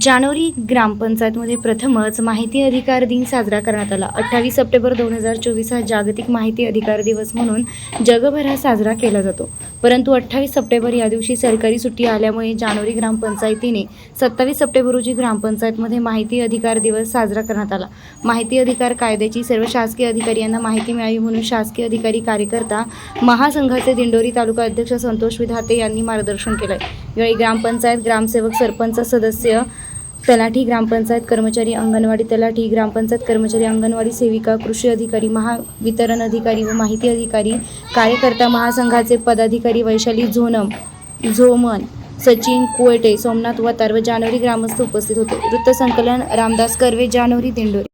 जानोरी ग्रामपंचायतमध्ये प्रथमच माहिती अधिकार दिन साजरा करण्यात आला। 28 सप्टेंबर 2024 हा जागतिक माहिती अधिकार दिवस म्हणून जगभरात साजरा केला जातो। परंतु 28 सप्टेंबर या दिवशी सरकारी सुट्टी आल्यामुळे जानोरी ग्रामपंचायतीने 27 सप्टेंबर रोजी ग्रामपंचायतमध्ये माहिती अधिकार दिवस साजरा करण्यात आला। माहिती अधिकार कायद्याची सर्व शासकीय अधिकारी यांना माहिती मिळावी म्हणून शासकीय अधिकारी कार्यकर्ता महासंघाचे दिंडोरी तालुका अध्यक्ष संतोष विधाते यांनी मार्गदर्शन केले। यावेळी ग्रामपंचायत ग्रामसेवक, सरपंच सदस्य, तलाठी, ग्रामपंचायत कर्मचारी, अंगणवाडी तलाठी, ग्रामपंचायत कर्मचारी, अंगणवाडी सेविका, कृषी अधिकारी, महावितरण अधिकारी व माहिती अधिकारी कार्यकर्ता, महासंघाचे पदाधिकारी वैशाली झोमन, सचिन कोयटे, सोमनाथ वतार व जानोरी ग्रामस्थ उपस्थित होते। वृत्तसंकलन रामदास कर्वे, जानोरी, दिंडोरी।